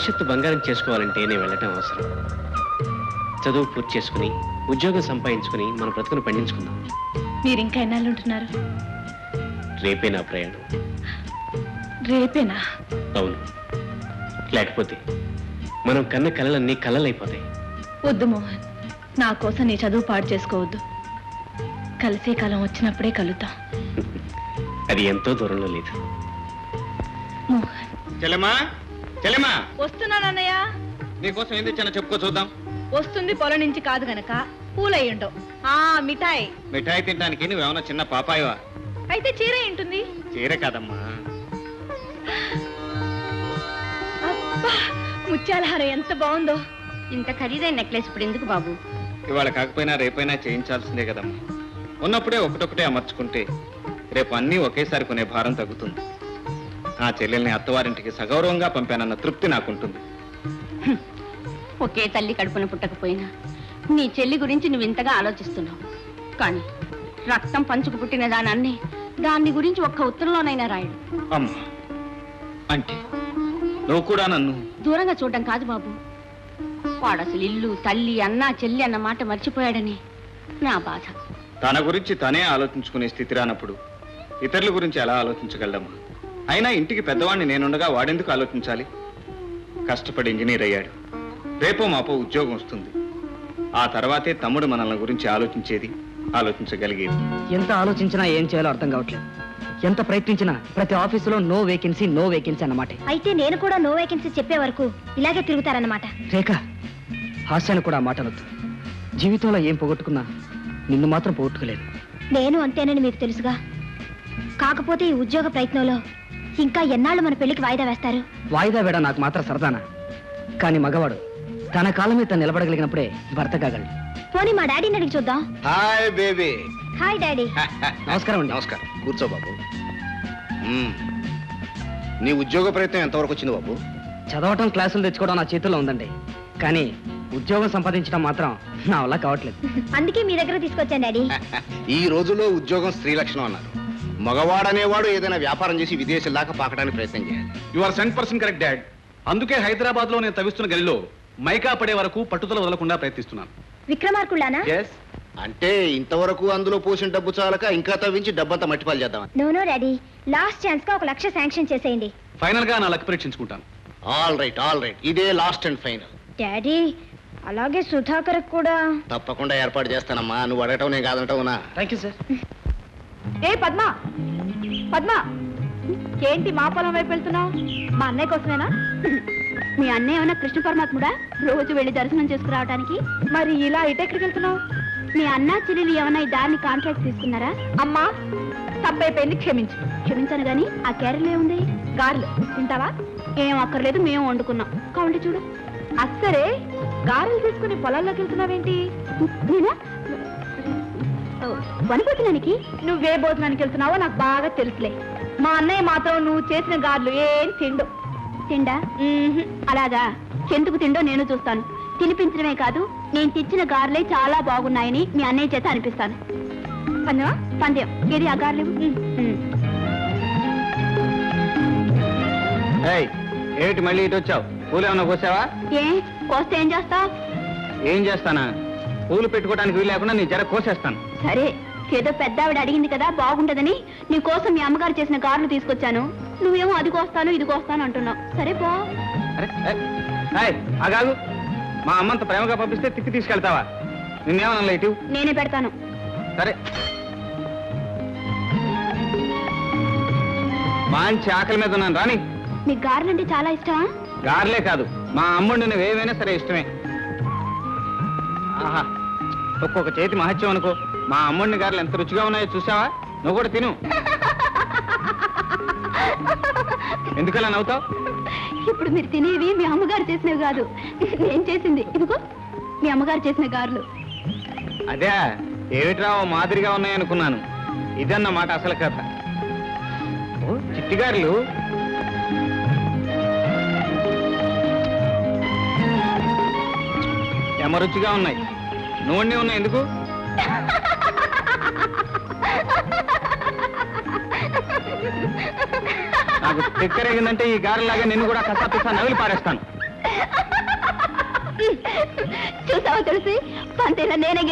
భవిష్యత్తు బంగారం చేసుకోవాలంటే నేను వెళ్ళటం అవసరం. చదువు పూర్తి చేసుకుని ఉద్యోగం సంపాదించుకుని మన బ్రతుకును పండించుకుందాం. మీరు ఇంకా ఎన్నాళ్ళు ఉంటున్నారు? రేపే నా ప్రయాణం. రేపేనా? అవును, లేకపోతే మనం కన్న కలలన్నీ కలలైపోతాయి. వద్దు మోహన్, నా కోసం నీ చదువు పాడు చేసుకోవద్దు. కలిసే కాలం వచ్చినప్పుడే కలుద్దాం. అది ఎంతో దూరంలో లేదు. మోహన్. చెల్లెమ్మా, చెల్లెమ్మా, వస్తున్నానన్నయ్య. నీకోసం ఏం తెచ్చానో చెప్పుకో చూద్దాం. వస్తుంది పొలం నుంచి కాదు గనక పూలయ్యుండవు. మిఠాయి. మిఠాయి తినడానికి నువ్వేమన్నా చిన్న పాపాయవా? అయితే చీర ఉంటుంది. చీర కాదమ్మా. అబ్బా, ముత్యాలహారం ఎంత బాగుందో. ఇంత ఖరీదైన నెక్లెస్ ఇప్పుడు ఎందుకు బాబు? ఇవాళ కాకపోయినా రేపైనా చేయించాల్సిందే కదమ్మా. ఉన్నప్పుడే ఒకటొకటే అమర్చుకుంటే రేపు అన్నీ ఒకేసారి కొనే భారం తగ్గుతుంది. ఆ చెల్లెల్ని అత్తవారింటికి సగౌరవంగా పంపానన్న తృప్తి నాకుంటుంది. ఒకే తల్లి కడుపున పుట్టకపోయినా నీ చెల్లి గురించి నువ్వు ఇంతగా ఆలోచిస్తున్నావు. కానీ రక్తం పంచుకు పుట్టిన దానాన్ని దాన్ని గురించి ఒక్క ఉత్తరంలోనైనా రాయడు. అమ్మా, అంటే నువ్వు కూడా నన్ను దూరంగా చూడడం కాదు బాబు. వాడు అసలు ఇల్లు, తల్లి, అన్న, చెల్లి అన్న మాట మర్చిపోయాడని నా బాధ. తన గురించి తనే ఆలోచించుకునే స్థితి రానప్పుడు ఇతరుల గురించి ఎలా ఆలోచించగలడమ్మా? అయినా ఇంటికి పెద్దవాడిని నేనుండగా వాడెందుకు ఆలోచించాలి? కష్టపడి ఇంజనీర్ అయ్యాడు. రేపో మాపో ఉద్యోగం వస్తుంది. ఆ తర్వాతే తమ్ముడు మనల్ని గురించి ఆలోచించగలిగేది. ఎంత ఆలోచించినా ఏం చేయాలో అర్థం కావట్లేదు. ఎంత ప్రయత్నించినా ప్రతి ఆఫీసులో నో వేకెన్సీ అన్నమాట. అయితే నేను కూడా నో వేకెన్సీ చెప్పే వరకు ఇలాగే తిరుగుతారన్నమాట. రేఖ, హాస్యాన్ని కూడా మాట అనొద్దు. జీవితంలో ఏం పోగొట్టుకున్నా నిన్ను మాత్రం పోగొట్టుకోలేదు. నేను అంతేనని మీకు తెలుసుగా. కాకపోతే ఈ ఉద్యోగ ప్రయత్నంలో ఇంకా ఎన్నాళ్ళు మన పెళ్లికి వాయిదా వేస్తారు? వాయిదా వేడ నాకు మాత్రం సరదానా? కానీ మగవాడు తన కాలం మీద నిలబడగలిగినప్పుడే భర్త కాగలడు. పోనీ మా డాడీని అడిగి చూద్దాం. Hi baby. Hi daddy. నమస్కారం అండి. నమస్కారం. కూర్చో బాబు. నీ ఉద్యోగ ప్రయత్నం ఎంతవరకు వచ్చింది బాబు? చదవటం, క్లాసులు తెచ్చుకోవడం నా చేతుల్లో ఉందండి. కానీ ఉద్యోగం సంపాదించడం మాత్రం నా వల్ల కావట్లేదు. అందుకే మీ దగ్గర తీసుకొచ్చాను డాడీ. ఈ రోజుల్లో ఉద్యోగం స్త్రీ లక్షణం అన్నారు. మగవాడనేవాడు ఏదైనా వ్యాపారం చేసి విదేశాల దాకా పాకడానికి ప్రయత్నం చేయాలి. You are 100% correct dad. అందుకే హైదరాబాద్ లో నేను తవిస్తున్న గదిలో మైకా పడే వరకు పట్టుదల వదలకుండా ప్రయత్నిస్తున్నాను. విక్రమార్కుళ్ళానా? అంటే ఇంతవరకు అందులో పోసిన డబ్బు చాలక ఇంకా తవ్వించి డబ్బంతా మట్టిపాలు చేద్దాం. నో డాడీ, లాస్ట్ ఛాన్స్ గా 1 లక్ష శాంక్షన్ చేసేయండి. ఫైనల్ గా నా లక్ పరీక్షించుకుంటాను. ఆల్ రైట్, ఇదే లాస్ట్ అండ్ ఫైనల్. డాడీ, అలాగే సుధాకర్ కూడా తప్పకుండా ఏర్పాటు చేస్తానమ్మా. నువ్వు అడగటం నేను కాదనటవునా? Thank you sir. ఏ పద్మా, పద్మా, ఏంటి మా పొలం వైపు వెళ్తున్నావు? మా అన్నయ్య కోసమేనా? మీ అన్నయ్య ఏమన్నా కృష్ణ పరమాత్ముడా రోజు వెళ్ళి దర్శనం చేసుకురావడానికి? మరి ఇలా ఇటెక్కడికి వెళ్తున్నావు? మీ అన్న చెల్లెలు ఏమన్నా ఈ దారిని కాంట్రాక్ట్ తీసుకున్నారా? అమ్మా, తప్పైపోయింది, క్షమించు. క్షమించాను గాని ఆ క్యారెల్ ఏముంది? గారెలు తింటావా? ఏం అక్కర్లేదు, మేము వండుకున్నాం. కావండి చూడు. అస్సరే, గారెలు తీసుకుని పొలాల్లోకి వెళ్తున్నావేంటి? నేనా వనభోజనానికి? నువ్వే భోజనానికి వెళ్తున్నావో నాకు బాగా తెలుసులే. మా అన్నయ్య మాత్రం నువ్వు చేసిన గారెలు ఏం తిండు. తిండా? అలాగా, ఎందుకు తిండో నేను చూస్తాను. తినిపించడమే కాదు, నేను తెచ్చిన గారెలే చాలా బాగున్నాయని మీ అన్నయ్య చేత అనిపిస్తాను. పందెమా? పందెం. ఏది ఆ గారెలు? ఏమిటి మళ్ళీ ఇటు వచ్చావు? పూలు ఏమన్నా కోసావా? ఏ కోస్తే ఏం చేస్తావు? ఏం చేస్తానా? పూలు పెట్టుకోవడానికి వీలు లేకుండా నీ జర కోసేస్తాను. సరే, ఏదో పెద్ద ఆవిడ అడిగింది కదా బాగుంటదని నీ కోసం మీ అమ్మగారు చేసిన గారెలు తీసుకొచ్చాను. నువ్వేమో అది కోస్తాను ఇది కోస్తాను అంటున్నావు. సరే బా. అగాగు, మా అమ్మంత ప్రేమగా పంపిస్తే తిక్కి తీసుకెళ్తావా? నిన్నేమన్నా ఇటు? నేనే పెడతాను. సరే, మంచి ఆకలి మీద ఉన్నాను రాని. నీకు గారెలు అంటే చాలా ఇష్టమా? గారెలే కాదు, మా అమ్ముడు నువ్వు ఏమైనా సరే ఇష్టమే. ఆహా, ఒక్కొక్క చేతి మహత్యం అనుకో. మా అమ్ముడిని గారెలు ఎంత రుచిగా ఉన్నాయో చూసావా? నువ్వు కూడా తిను. ఎందుకలా నవ్వుతావు? ఇప్పుడు మీరు తినేవి మీ అమ్మగారు చేసినవి కాదు, నేను చేసింది. ఇదిగో మీ అమ్మగారు చేసిన గారెలు. అదే ఏమిట్రా మాదిరిగా ఉన్నాయనుకున్నాను. ఇదన్నమాట అసలు కథ. చిట్టి గారెలు ఎమరుచిగా ఉన్నాయి. నూనె ఉన్నాయి. ఎందుకు? నాకు చక్కెరేగిందంటే ఈ గారెలాగా నిన్ను కూడా కసా పిసా నవిలి పారేస్తాను. చూసావా తులసి పంతేలా నేనే